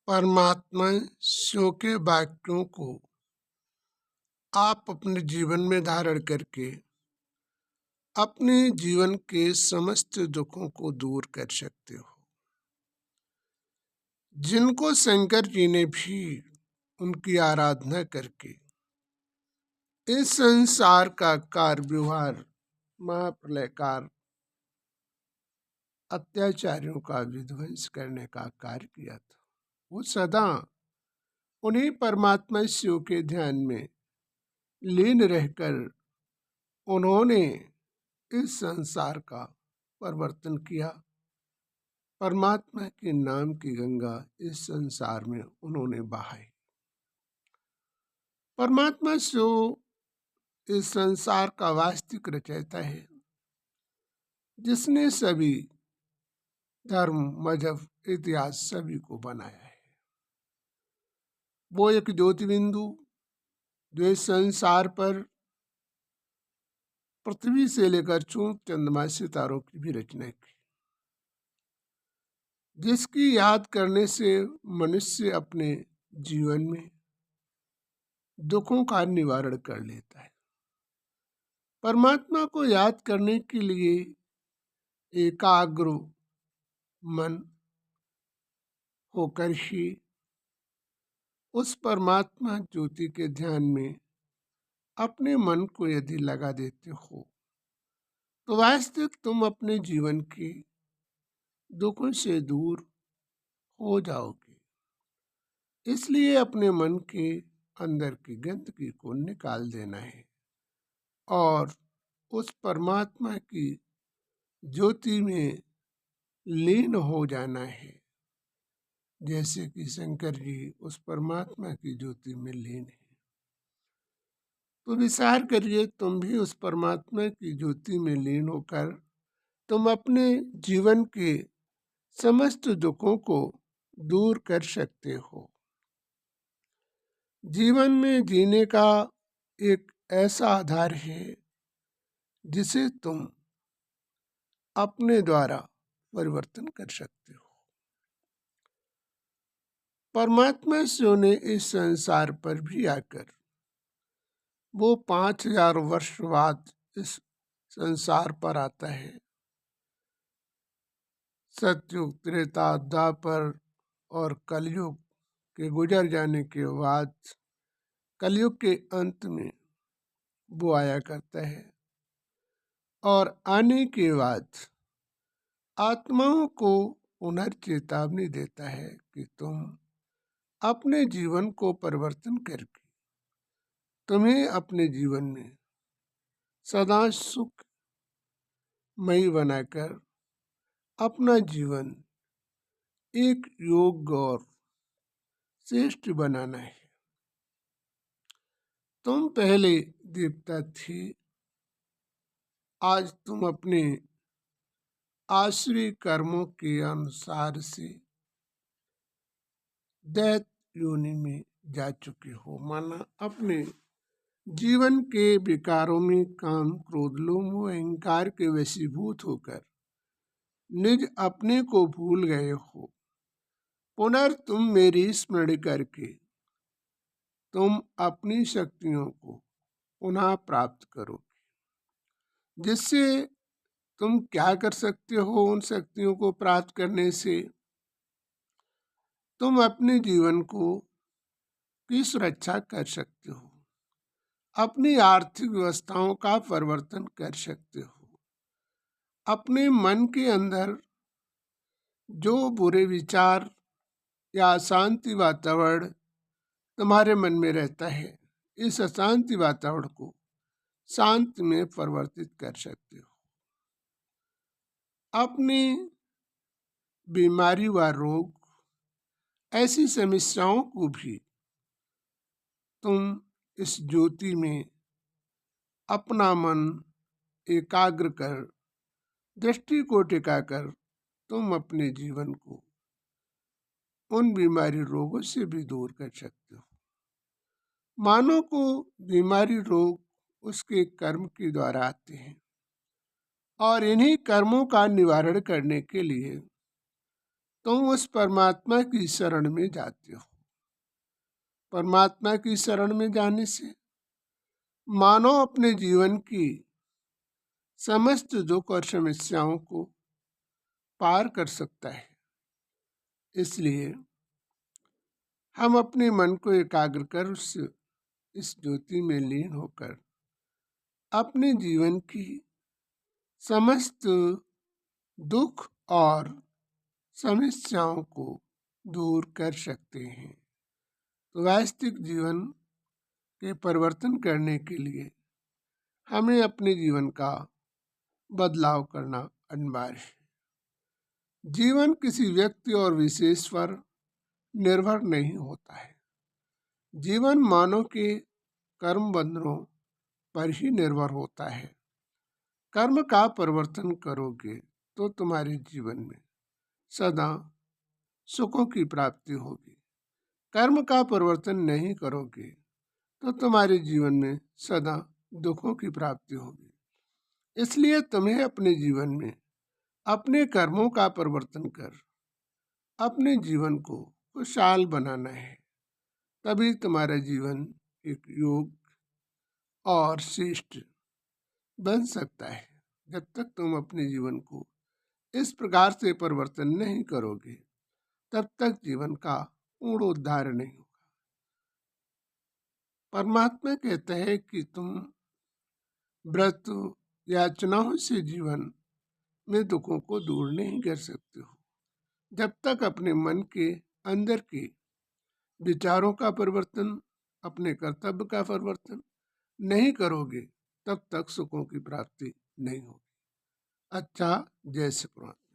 परमात्मा शिव के वाक्यों को आप अपने जीवन में धारण करके अपने जीवन के समस्त दुखों को दूर कर सकते हो। जिनको शंकर जी ने भी उनकी आराधना करके इस संसार का कार व्यवहार महाप्रलयकार अत्याचारियों का विध्वंस करने का कार्य किया था, वो सदा उन्हीं परमात्मा शिव के ध्यान में लीन रहकर उन्होंने इस संसार का परिवर्तन किया। परमात्मा के नाम की गंगा इस संसार में उन्होंने बहाई। परमात्मा शिव इस संसार का वास्तविक रचयिता है, जिसने सभी धर्म मजहब इतिहास सभी को बनाया है। वो एक ज्योतिबिंदु जो इस संसार पर पृथ्वी से लेकर चंद्रमा सितारों की भी रचना की, जिसकी याद करने से मनुष्य अपने जीवन में दुखों का निवारण कर लेता है। परमात्मा को याद करने के लिए एकाग्र मन होकर ही उस परमात्मा ज्योति के ध्यान में अपने मन को यदि लगा देते हो तो वास्तविक तुम अपने जीवन के दुखों से दूर हो जाओगे। इसलिए अपने मन के अंदर की गंदगी को निकाल देना है और उस परमात्मा की ज्योति में लीन हो जाना है, जैसे कि शंकर जी उस परमात्मा की ज्योति में लीन है। तो विचार करिए, तुम भी उस परमात्मा की ज्योति में लीन होकर तुम अपने जीवन के समस्त दुखों को दूर कर सकते हो। जीवन में जीने का एक ऐसा आधार है जिसे तुम अपने द्वारा परिवर्तन कर सकते हो। परमात्मा शिव ने इस संसार पर भी आकर वो 5000 वर्ष बाद इस संसार पर आता है। सतयुग, त्रेता, द्वापर और कलयुग के गुजर जाने के बाद कलयुग के अंत में वो आया करता है और आने के बाद आत्माओं को पुनर्चेतावनी देता है कि तुम अपने जीवन को परिवर्तन करके तुम्हें अपने जीवन में सदा सुखमयी बनाकर अपना जीवन एक योग्य और श्रेष्ठ बनाना है। तुम पहले देवता थे, आज तुम अपने आश्रय कर्मों के अनुसार से दैत्य योनि में जा चुके हो। माना अपने जीवन के विकारों में काम, क्रोध, लोभ, अहंकार के वशीभूत होकर निज अपने को भूल गए हो। तुम मेरी स्मरण करके तुम अपनी शक्तियों को पुनः प्राप्त करो, जिससे तुम क्या कर सकते हो। उन शक्तियों को प्राप्त करने से तुम अपने जीवन को की सुरक्षा कर सकते हो, अपनी आर्थिक व्यवस्थाओं का परिवर्तन कर सकते हो, अपने मन के अंदर जो बुरे विचार या अशांति वातावरण तुम्हारे मन में रहता है, इस अशांति वातावरण को शांति में परिवर्तित कर सकते हो। अपनी बीमारी व रोग, ऐसी समस्याओं को भी तुम इस ज्योति में अपना मन एकाग्र कर, दृष्टि को टिकाकर तुम अपने जीवन को उन बीमारी रोगों से भी दूर कर सकते हो। मानव को बीमारी रोग उसके कर्म के द्वारा आते हैं और इन्हीं कर्मों का निवारण करने के लिए तुम उस परमात्मा की शरण में जाते हो। परमात्मा की शरण में जाने से मानव अपने जीवन की समस्त दुख और समस्याओं को पार कर सकता है। इसलिए हम अपने मन को एकाग्र कर इस ज्योति में लीन होकर अपने जीवन की समस्त दुख और समस्याओं को दूर कर सकते हैं। तो वास्तविक जीवन के परिवर्तन करने के लिए हमें अपने जीवन का बदलाव करना अनिवार्य है। जीवन किसी व्यक्ति और विशेष पर निर्भर नहीं होता है। जीवन मानव के कर्म बंधनों पर ही निर्भर होता है। कर्म का परिवर्तन करोगे तो तुम्हारे जीवन में सदा सुखों की प्राप्ति होगी। कर्म का परिवर्तन नहीं करोगे तो तुम्हारे जीवन में सदा दुखों की प्राप्ति होगी। इसलिए तुम्हें अपने जीवन में अपने कर्मों का परिवर्तन कर अपने जीवन को खुशहाल बनाना है। तभी तुम्हारा जीवन एक योग और श्रेष्ठ बन सकता है। जब तक तुम अपने जीवन को इस प्रकार से परिवर्तन नहीं करोगे तब तक जीवन का पूर्ण उद्धार नहीं होगा। परमात्मा कहता है कि तुम व्रत याचनाओं से जीवन में दुखों को दूर नहीं कर सकते हो। जब तक अपने मन के अंदर के विचारों का परिवर्तन, अपने कर्तव्य का परिवर्तन नहीं करोगे तब तक सुखों की प्राप्ति नहीं होगी। अच्छा, जय श्री कृष्ण।